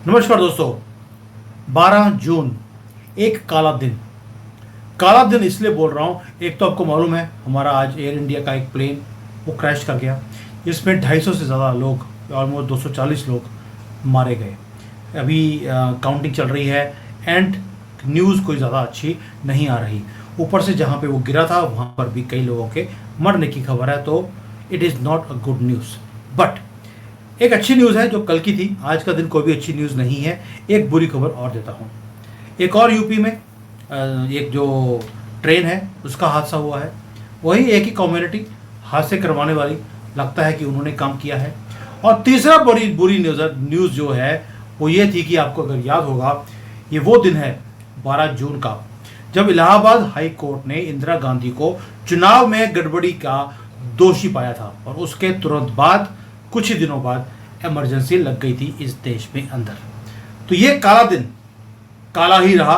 नमस्कार दोस्तों। 12 जून एक काला दिन इसलिए बोल रहा हूँ। एक तो आपको मालूम है हमारा आज एयर इंडिया का एक प्लेन वो क्रैश कर गया। इसमें 250 से ज़्यादा लोग, ऑलमोस्ट 240 लोग मारे गए। अभी काउंटिंग चल रही है एंड न्यूज़ कोई ज़्यादा अच्छी नहीं आ रही। ऊपर से जहाँ पे वो गिरा था वहाँ पर भी कई लोगों के मरने की खबर है, तो it is not a good news. But एक अच्छी न्यूज़ है जो कल की थी। आज का दिन कोई भी अच्छी न्यूज़ नहीं है। एक बुरी खबर और देता हूँ। एक और यूपी में एक जो ट्रेन है उसका हादसा हुआ है। वही एक ही कम्युनिटी हादसे करवाने वाली लगता है कि उन्होंने काम किया है। और तीसरा बड़ी बुरी न्यूज़ जो है वो ये थी कि आपको अगर याद होगा, ये वो दिन है 12 जून का जब इलाहाबाद हाई कोर्ट ने इंदिरा गांधी को चुनाव में गड़बड़ी का दोषी पाया था और उसके तुरंत बाद कुछ ही दिनों बाद इमरजेंसी लग गई थी इस देश में अंदर। तो ये काला दिन काला ही रहा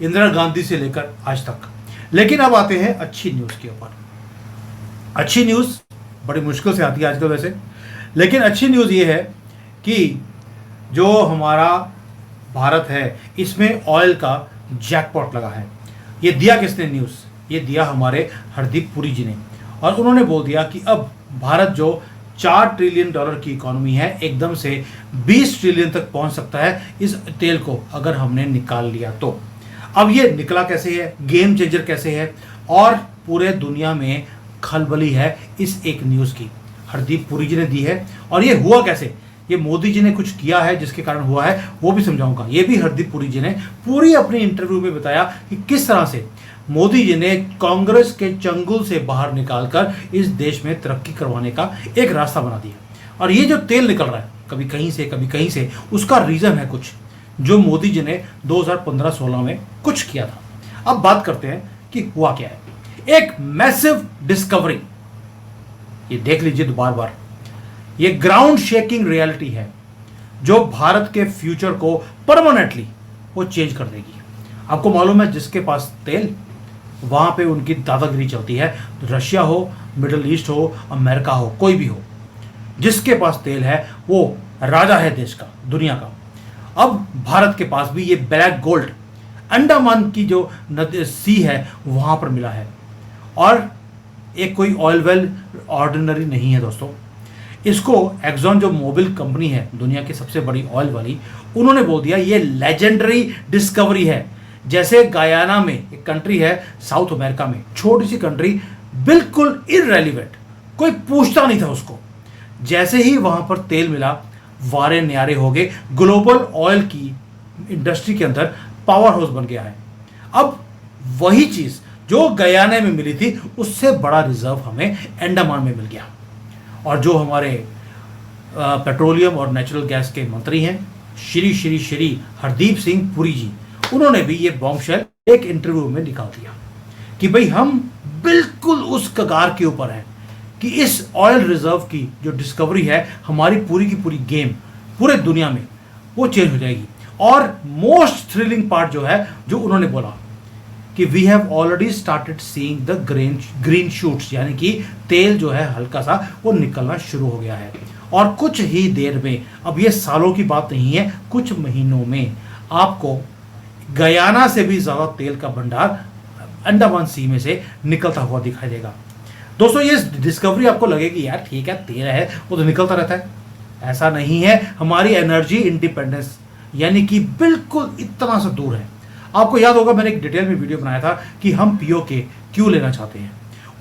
इंदिरा गांधी से लेकर आज तक। लेकिन अब आते हैं अच्छी न्यूज़ के ऊपर। अच्छी न्यूज़ बड़ी मुश्किल से आती है आजकल वैसे, लेकिन अच्छी न्यूज़ ये है कि जो हमारा भारत है इसमें ऑयल का जैकपॉट लगा है। ये दिया किसने न्यूज़? ये दिया हमारे हरदीप पुरी जी ने। और उन्होंने बोल दिया कि अब भारत जो $4 ट्रिलियन की इकोनॉमी है एकदम से 20 ट्रिलियन तक पहुंच सकता है इस तेल को अगर हमने निकाल लिया तो। अब ये निकला कैसे है, गेम चेंजर कैसे है और पूरे दुनिया में खलबली है इस एक न्यूज़ की। हरदीप पुरी जी ने दी है। और ये हुआ कैसे, ये मोदी जी ने कुछ किया है जिसके कारण हुआ है वो भी समझाऊंगा। ये भी हरदीप पुरी जी ने पूरी अपनी इंटरव्यू में बताया कि किस तरह से मोदी जी ने कांग्रेस के चंगुल से बाहर निकालकर इस देश में तरक्की करवाने का एक रास्ता बना दिया। और ये जो तेल निकल रहा है कभी कहीं से कभी कहीं से, उसका रीज़न है कुछ जो मोदी जी ने 2015-16 में कुछ किया था। अब बात करते हैं कि हुआ क्या है। एक मैसिव डिस्कवरी, ये देख लीजिए बार बार, ये ग्राउंड शेकिंग रियलिटी है जो भारत के फ्यूचर को परमानेंटली वो चेंज कर देगी। आपको मालूम है जिसके पास तेल वहां पे उनकी दादागिरी चलती है। रशिया हो, मिडिल ईस्ट हो, अमेरिका हो, कोई भी हो, जिसके पास तेल है वो राजा है देश का, दुनिया का। अब भारत के पास भी ये ब्लैक गोल्ड अंडमान की जो सी है वहां पर मिला है। और एक कोई ऑयल वेल ऑर्डिनरी नहीं है दोस्तों। इसको एक्सॉन जो मोबिल कंपनी है दुनिया की सबसे बड़ी ऑयल वाली, उन्होंने बोल दिया ये लेजेंडरी डिस्कवरी है। जैसे गयाना में एक कंट्री है साउथ अमेरिका में, छोटी सी कंट्री, बिल्कुल इररेलेवेंट, कोई पूछता नहीं था उसको। जैसे ही वहां पर तेल मिला वारे न्यारे हो गए। ग्लोबल ऑयल की इंडस्ट्री के अंदर पावर हाउस बन गया है। अब वही चीज जो गयाना में मिली थी उससे बड़ा रिजर्व हमें अंडमान में मिल गया। और जो हमारे पेट्रोलियम और नेचुरल गैस के मंत्री हैं श्री हरदीप सिंह पुरी जी, उन्होंने भी ये बॉम्बशेल एक इंटरव्यू में निकाल दिया कि भाई हम बिल्कुल उस कगार के ऊपर हैं कि इस ऑयल रिजर्व की जो डिस्कवरी है हमारी पूरी की पूरी गेम पूरे दुनिया में वो चेंज हो जाएगी। और मोस्ट थ्रिलिंग पार्ट जो है जो उन्होंने बोला कि we have already started seeing the green shoots, यानी कि तेल जो है हल्का सा वो निकलना शुरू हो गया है। और कुछ ही देर में, अब ये सालों की बात नहीं है, कुछ महीनों में आपको गयाना से भी ज़्यादा तेल का भंडार अंडमान सी में से निकलता हुआ दिखाई देगा। दोस्तों ये डिस्कवरी आपको लगेगी यार ठीक है तेल है वो तो निकलता रहता है, ऐसा नहीं है। हमारी एनर्जी इंडिपेंडेंस यानी कि बिल्कुल इतना सा दूर है। आपको याद होगा मैंने एक डिटेल में वीडियो बनाया था कि हम पीओके क्यों लेना चाहते हैं।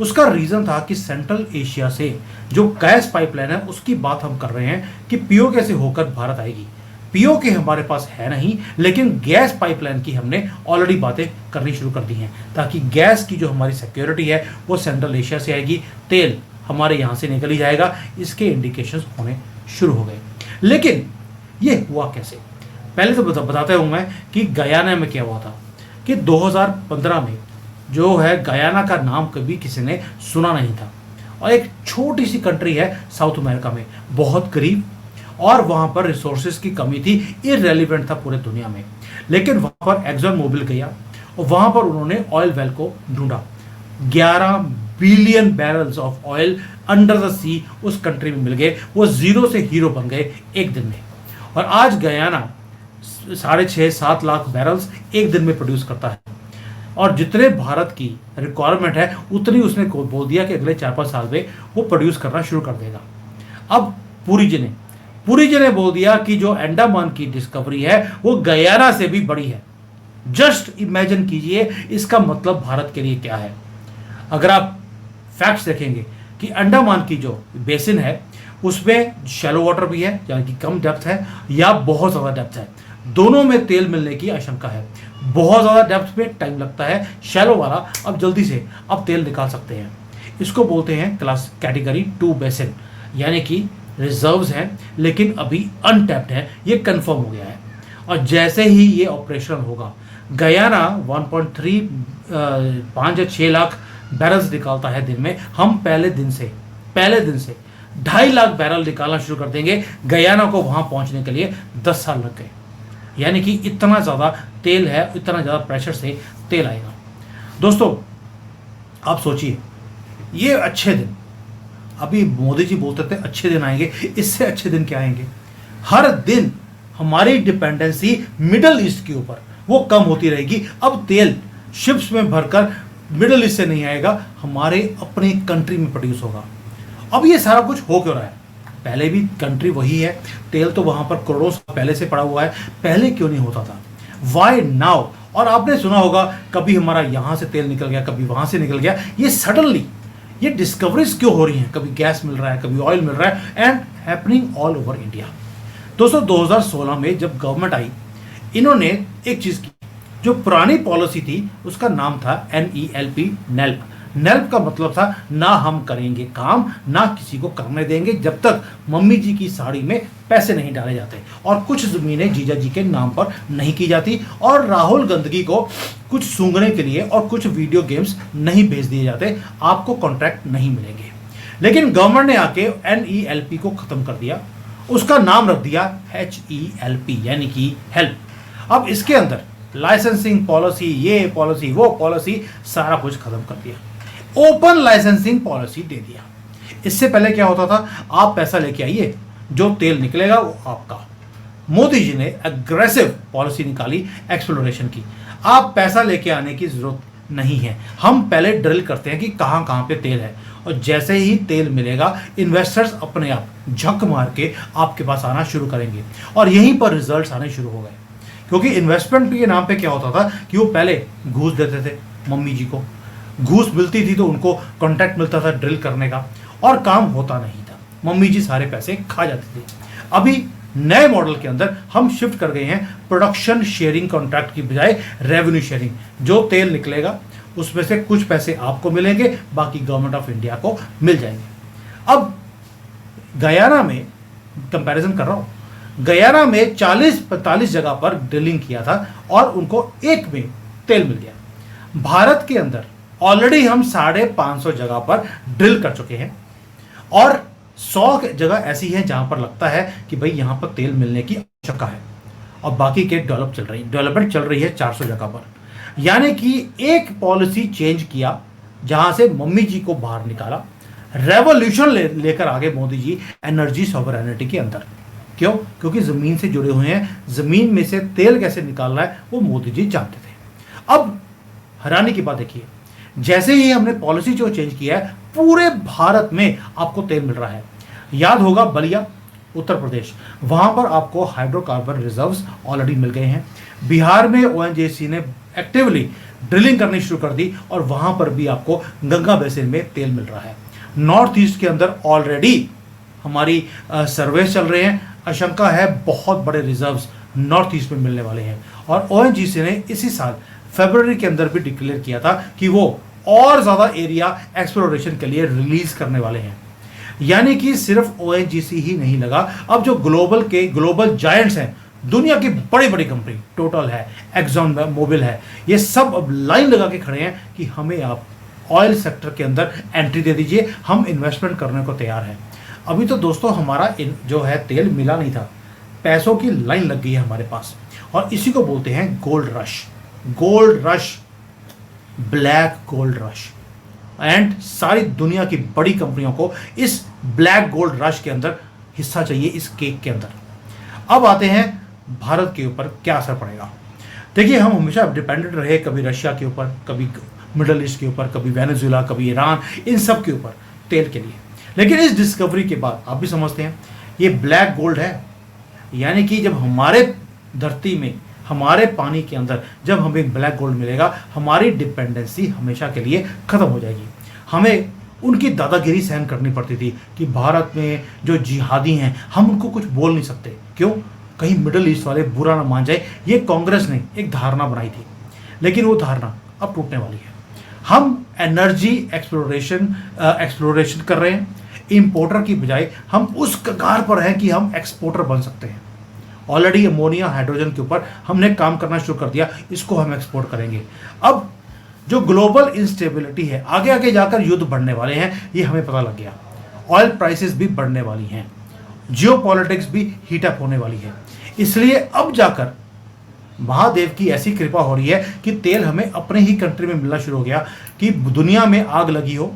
उसका रीज़न था कि सेंट्रल एशिया से जो गैस पाइपलाइन है उसकी बात हम कर रहे हैं कि पीओके से होकर भारत आएगी। पीओके हमारे पास है नहीं, लेकिन गैस पाइपलाइन की हमने ऑलरेडी बातें करनी शुरू कर दी हैं ताकि गैस की जो हमारी सिक्योरिटी है वो सेंट्रल एशिया से आएगी, तेल हमारे यहाँ से निकल ही जाएगा। इसके इंडिकेशंस होने शुरू हो गए। लेकिन ये हुआ कैसे, पहले तो बताता हूँ मैं कि गयाना में क्या हुआ था। कि 2015 में जो है गयाना का नाम कभी किसी ने सुना नहीं था और एक छोटी सी कंट्री है साउथ अमेरिका में, बहुत गरीब, और वहाँ पर रिसोर्सेज की कमी थी, इररेलेवेंट था पूरे दुनिया में। लेकिन वहाँ पर एक्सॉन मोबिल गया और वहाँ पर उन्होंने ऑयल वेल को ढूंढा। 11 billion barrels of oil under the sea उस कंट्री में मिल गए। वो जीरो से हीरो बन गए एक दिन में। और आज गयाना 6.5-7 लाख बैरल्स एक दिन में प्रोड्यूस करता है, और जितने भारत की रिक्वायरमेंट है उतनी उसने बोल दिया कि अगले 4-5 साल में वो प्रोड्यूस करना शुरू कर देगा। अब पुरी जी ने बोल दिया कि जो अंडमान की डिस्कवरी है वो गयाना से भी बड़ी है। जस्ट इमेजिन कीजिए इसका मतलब भारत के लिए क्या है। अगर आप फैक्ट्स देखेंगे कि अंडमान की जो बेसिन है उसमें शैलो वाटर भी है, यानी कि कम डेप्थ है, या बहुत ज़्यादा डेप्थ है, दोनों में तेल मिलने की आशंका है। बहुत ज़्यादा डेप्थ में टाइम लगता है, शैलो वाला अब जल्दी से अब तेल निकाल सकते हैं। इसको बोलते हैं क्लास कैटेगरी 2 बेसिन, यानी कि रिजर्व्स हैं लेकिन अभी अनटैप्ड है, ये कंफर्म हो गया है। और जैसे ही ये ऑपरेशनल होगा, गयाना 1.35 या 6 लाख बैरल्स निकालता है दिन में। हम पहले दिन से 2.5 लाख बैरल निकालना शुरू कर देंगे। गयाना को वहां पहुंचने के लिए 10 साल लग गए, यानी कि इतना ज़्यादा तेल है, इतना ज़्यादा प्रेशर से तेल आएगा। दोस्तों आप सोचिए, ये अच्छे दिन, अभी मोदी जी बोलते थे अच्छे दिन आएंगे, इससे अच्छे दिन क्या आएंगे। हर दिन हमारी डिपेंडेंसी मिडल ईस्ट के ऊपर वो कम होती रहेगी। अब तेल शिप्स में भरकर मिडल ईस्ट से नहीं आएगा, हमारे अपने कंट्री में प्रोड्यूस होगा। अब ये सारा कुछ हो क्यों रहा है? पहले भी कंट्री वही है, तेल तो वहां पर करोड़ों पहले से पड़ा हुआ है, पहले क्यों नहीं होता था? Why now? और आपने सुना होगा कभी हमारा यहां से तेल निकल गया, कभी वहां से निकल गया। ये सडनली ये डिस्कवरीज क्यों हो रही हैं? कभी गैस मिल रहा है, कभी ऑयल मिल रहा है, and happening all over India. दोस्तों 2016 में जब गवर्नमेंट आई, इन्होंने एक चीज की, जो पुरानी पॉलिसी थी उसका नाम था NELP, नेल्प। नेल्प का मतलब था ना हम करेंगे काम, ना किसी को करने देंगे जब तक मम्मी जी की साड़ी में पैसे नहीं डाले जाते, और कुछ जमीनें जीजा जी के नाम पर नहीं की जाती, और राहुल गांधी को कुछ सूंघने के लिए और कुछ वीडियो गेम्स नहीं भेज दिए जाते, आपको कॉन्ट्रैक्ट नहीं मिलेंगे। लेकिन गवर्नमेंट ने आके NELP को खत्म कर दिया, उसका नाम रख दिया HELP, यानी कि हेल्प। अब इसके अंदर लाइसेंसिंग पॉलिसी, ये पॉलिसी, वो पॉलिसी, सारा कुछ खत्म कर दिया, ओपन लाइसेंसिंग पॉलिसी दे दिया। इससे पहले क्या होता था? आप पैसा लेके आइए, जो तेल निकलेगा वो आपका। मोदी जी ने एग्रेसिव पॉलिसी निकाली एक्सप्लोरेशन की। आप पैसा लेके आने की जरूरत नहीं है, हम पहले ड्रिल करते हैं कि कहां कहां पे तेल है, और जैसे ही तेल मिलेगा इन्वेस्टर्स अपने आप झक मार के आपके पास आना शुरू करेंगे, और यहीं पर रिजल्ट्स आने शुरू हो गए। क्योंकि इन्वेस्टमेंट के नाम पे क्या होता था कि वो पहले घूस देते थे मम्मी जी को, घूस मिलती थी तो उनको कॉन्ट्रैक्ट मिलता था ड्रिल करने का, और काम होता नहीं था, मम्मी जी सारे पैसे खा जाते थे। अभी नए मॉडल के अंदर हम शिफ्ट कर गए हैं प्रोडक्शन शेयरिंग कॉन्ट्रैक्ट की बजाय रेवेन्यू शेयरिंग। जो तेल निकलेगा उसमें से कुछ पैसे आपको मिलेंगे, बाकी गवर्नमेंट ऑफ इंडिया को मिल जाएंगे। अब गयाना में कंपैरिजन कर रहा हूं, गयाना में 40-45 जगह पर ड्रिलिंग किया था और उनको एक में तेल मिल गया। भारत के अंदर ऑलरेडी हम 550 जगह पर ड्रिल कर चुके हैं, और 100 जगह ऐसी हैं जहां पर लगता है कि भाई यहां पर तेल मिलने की आशंका है, और बाकी के डेवलपमेंट चल रही है 400 जगह पर। यानी कि एक पॉलिसी चेंज किया, जहां से मम्मी जी को बाहर निकाला, रेवोल्यूशन लेकर आगे मोदी जी एनर्जी सॉवरेनिटी के अंदर। क्यों? क्योंकि जमीन से जुड़े हुए हैं, जमीन में से तेल कैसे निकालना है वो मोदी जी जानते थे। अब हैरानी की बात देखिए, जैसे ही हमने पॉलिसी जो चेंज किया है, पूरे भारत में आपको तेल मिल रहा है। याद होगा बलिया उत्तर प्रदेश, वहां पर आपको हाइड्रोकार्बन रिजर्व्स ऑलरेडी मिल गए हैं। बिहार में ONGC ने एक्टिवली ड्रिलिंग करनी शुरू कर दी, और वहां पर भी आपको गंगा बेसिन में तेल मिल रहा है। नॉर्थ ईस्ट के अंदर ऑलरेडी हमारी सर्वे चल रहे हैं, आशंका है बहुत बड़े रिजर्व्स नॉर्थ ईस्ट में मिलने वाले हैं। और ONGC ने इसी साल फरवरी के अंदर भी डिक्लेयर किया था कि वो और ज्यादा एरिया एक्सप्लोरेशन के लिए रिलीज करने वाले हैं। यानी कि सिर्फ ONGC ही नहीं लगा, अब जो ग्लोबल जायंट्स हैं, दुनिया की बड़ी बड़ी कंपनी, टोटल है, एक्सॉन मोबिल है, ये सब अब लाइन लगा के खड़े हैं कि हमें आप ऑयल सेक्टर के अंदर एंट्री दे दीजिए, हम इन्वेस्टमेंट करने को तैयार हैं। अभी तो दोस्तों हमारा जो है तेल मिला नहीं था, पैसों की लाइन लग गई है हमारे पास, और इसी को बोलते हैं gold rush, black gold rush. And सारी दुनिया की बड़ी कंपनियों को इस ब्लैक गोल्ड रश के अंदर हिस्सा चाहिए, इस केक के अंदर। अब आते हैं भारत के ऊपर क्या असर पड़ेगा। देखिए, हम हमेशा डिपेंडेंट रहे, कभी रशिया के ऊपर, कभी मिडल ईस्ट के ऊपर, कभी वेनेजुएला, कभी ईरान, इन सब के ऊपर तेल के लिए। लेकिन इस डिस्कवरी के बाद आप भी समझते हैं ये ब्लैक गोल्ड है, यानी कि जब हमारे धरती में, हमारे पानी के अंदर जब हमें ब्लैक गोल्ड मिलेगा, हमारी डिपेंडेंसी हमेशा के लिए खत्म हो जाएगी। हमें उनकी दादागिरी सहन करनी पड़ती थी कि भारत में जो जिहादी हैं हम उनको कुछ बोल नहीं सकते, क्यों, कहीं मिडल ईस्ट वाले बुरा ना मान जाए। ये कांग्रेस ने एक धारणा बनाई थी, लेकिन वो धारणा अब टूटने वाली है। हम एनर्जी एक्सप्लोरेशन कर रहे हैं, इंपोर्टर की बजाय हम उस कगार पर हैं कि हम एक्सपोर्टर बन सकते हैं। ऑलरेडी अमोनिया, हाइड्रोजन के ऊपर हमने काम करना शुरू कर दिया, इसको हम एक्सपोर्ट करेंगे। अब जो ग्लोबल इंस्टेबिलिटी है, आगे आगे जाकर युद्ध बढ़ने वाले हैं, ये हमें पता लग गया। ऑयल प्राइसेस भी बढ़ने वाली हैं, जियोपॉलिटिक्स भी हीटअप होने वाली है। इसलिए अब जाकर महादेव की ऐसी कृपा हो रही है कि तेल हमें अपने ही कंट्री में मिलना शुरू हो गया कि दुनिया में आग लगी हो,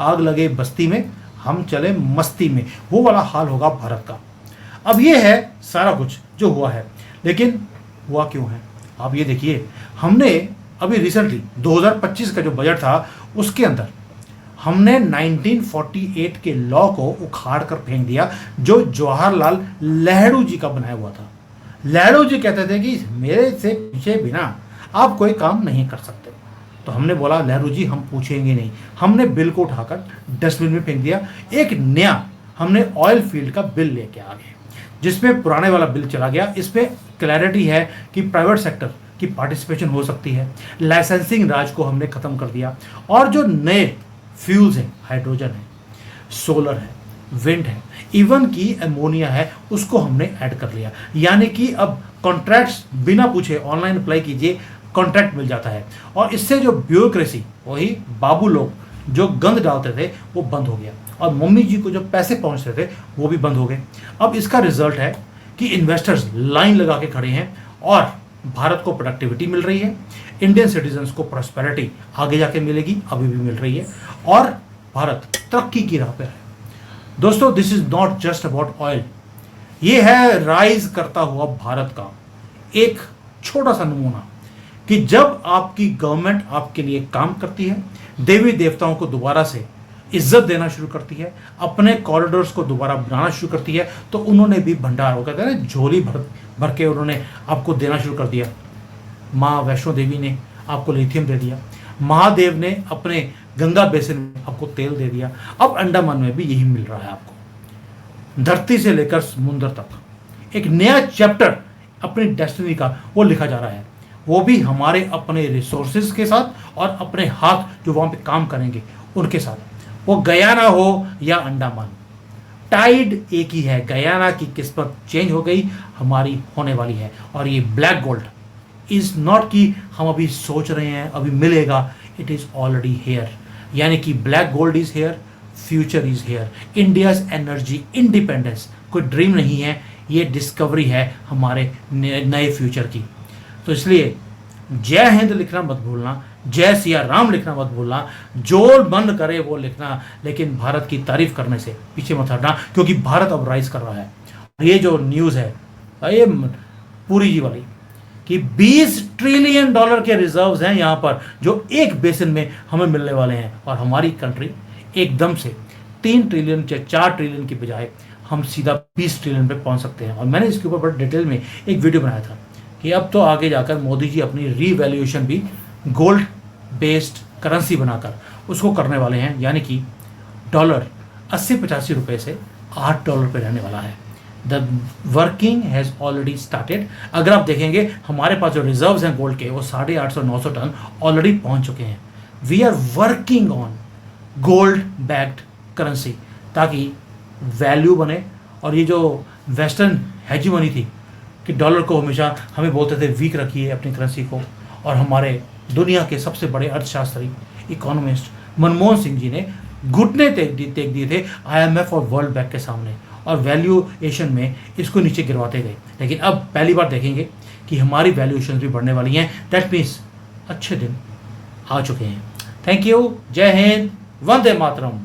आग लगे बस्ती में, हम चले मस्ती में, वो वाला हाल होगा भारत का। अब ये है सारा कुछ जो हुआ है, लेकिन हुआ क्यों है आप ये देखिए। हमने अभी रिसेंटली 2025 का जो बजट था उसके अंदर हमने 1948 के लॉ को उखाड़ कर फेंक दिया, जो जवाहरलाल नेहरू जी का बनाया हुआ था। नेहरू जी कहते थे कि मेरे से पूछे बिना आप कोई काम नहीं कर सकते। तो हमने बोला नेहरू जी हम पूछेंगे नहीं, हमने बिल को उठाकर डस्टबिन में फेंक दिया। एक नया हमने ऑयल फील्ड का बिल लेके आ गए, जिसमें पुराने वाला बिल चला गया। इसमें क्लैरिटी है कि प्राइवेट सेक्टर की पार्टिसिपेशन हो सकती है। लाइसेंसिंग राज को हमने खत्म कर दिया, और जो नए फ्यूल्स हैं, हाइड्रोजन है, सोलर है, विंड है, इवन की अमोनिया है, उसको हमने ऐड कर लिया। यानी कि अब कॉन्ट्रैक्ट्स बिना पूछे ऑनलाइन अप्लाई कीजिए, कॉन्ट्रैक्ट मिल जाता है। और इससे जो ब्यूरोक्रेसी, वही बाबू लोग जो गंद डालते थे वो बंद हो गया, और मम्मी जी को जो पैसे पहुंचते थे वो भी बंद हो गए। अब इसका रिजल्ट है कि इन्वेस्टर्स लाइन लगा के खड़े हैं, और भारत को प्रोडक्टिविटी मिल रही है, इंडियन सिटीजन्स को प्रॉस्पेरिटी आगे जाके मिलेगी, अभी भी मिल रही है, और भारत तरक्की की राह पे है। दोस्तों, this is not just about oil, ये है राइज करता हुआ भारत का एक छोटा सा नमूना कि जब आपकी गवर्नमेंट आपके लिए काम करती है, देवी देवताओं को दोबारा से इज्जत देना शुरू करती है, अपने कॉरिडोर्स को दोबारा बनाना शुरू करती है, तो उन्होंने भी भंडार, वो कहते हैं ना, झोली भर के उन्होंने आपको देना शुरू कर दिया। माँ वैष्णो देवी ने आपको लिथियम दे दिया, महादेव ने अपने गंगा बेसिन में आपको तेल दे दिया, अब अंडमान में भी यही मिल रहा है आपको। धरती से लेकर समुद्र तक एक नया चैप्टर अपनी डेस्टिनी का वो लिखा जा रहा है, वो भी हमारे अपने रिसोर्सेज के साथ और अपने हाथ जो वहाँ पे काम करेंगे उनके साथ। वो गयाना हो या अंडमान, टाइड एक ही है। गयाना की किस्मत चेंज हो गई, हमारी होने वाली है। और ये ब्लैक गोल्ड इज नॉट कि हम अभी सोच रहे हैं अभी मिलेगा, इट इज ऑलरेडी हेयर। यानी कि black gold is here, future is here. India's energy independence कोई ड्रीम नहीं है, ये डिस्कवरी है हमारे नए फ्यूचर की। तो इसलिए जय हिंद लिखना मत भूलना, जय सिया राम लिखना मत भूलना, जो मन करे वो लिखना, लेकिन भारत की तारीफ करने से पीछे मत हटना, क्योंकि भारत अब राइज कर रहा है। ये जो न्यूज़ है ये पूरी जी वाली कि 20 ट्रिलियन डॉलर के रिजर्व्स हैं यहाँ पर, जो एक बेसिन में हमें मिलने वाले हैं, और हमारी कंट्री एकदम से 3 ट्रिलियन या 4 ट्रिलियन की बजाय हम सीधा 20 ट्रिलियन पे पहुँच सकते हैं। और मैंने इसके ऊपर बड़े डिटेल में एक वीडियो बनाया था कि अब तो आगे जाकर मोदी जी अपनी रीवैल्यूएशन भी गोल्ड बेस्ड करेंसी बनाकर उसको करने वाले हैं, यानी कि डॉलर 80-85 रुपए से $8 पे रहने वाला है। The working has already started. अगर आप देखेंगे हमारे पास जो रिजर्व्स हैं गोल्ड के, वो 850-900 टन ऑलरेडी पहुंच चुके हैं। We are working on gold backed currency, ताकि वैल्यू बने। और ये जो वेस्टर्न हेजीमनी थी कि डॉलर को हमेशा हमें बोलते थे वीक रखिए अपनी करेंसी को, और हमारे दुनिया के सबसे बड़े अर्थशास्त्री इकोनॉमिस्ट मनमोहन सिंह जी ने घुटने टेक दिए थे IMF और वर्ल्ड बैंक के सामने, और वैल्यूएशन में इसको नीचे गिरवाते गए। लेकिन अब पहली बार देखेंगे कि हमारी वैल्यूएशन भी बढ़ने वाली हैं। दैट मीन्स अच्छे दिन आ चुके हैं। थैंक यू, जय हिंद, वंदे मातरम।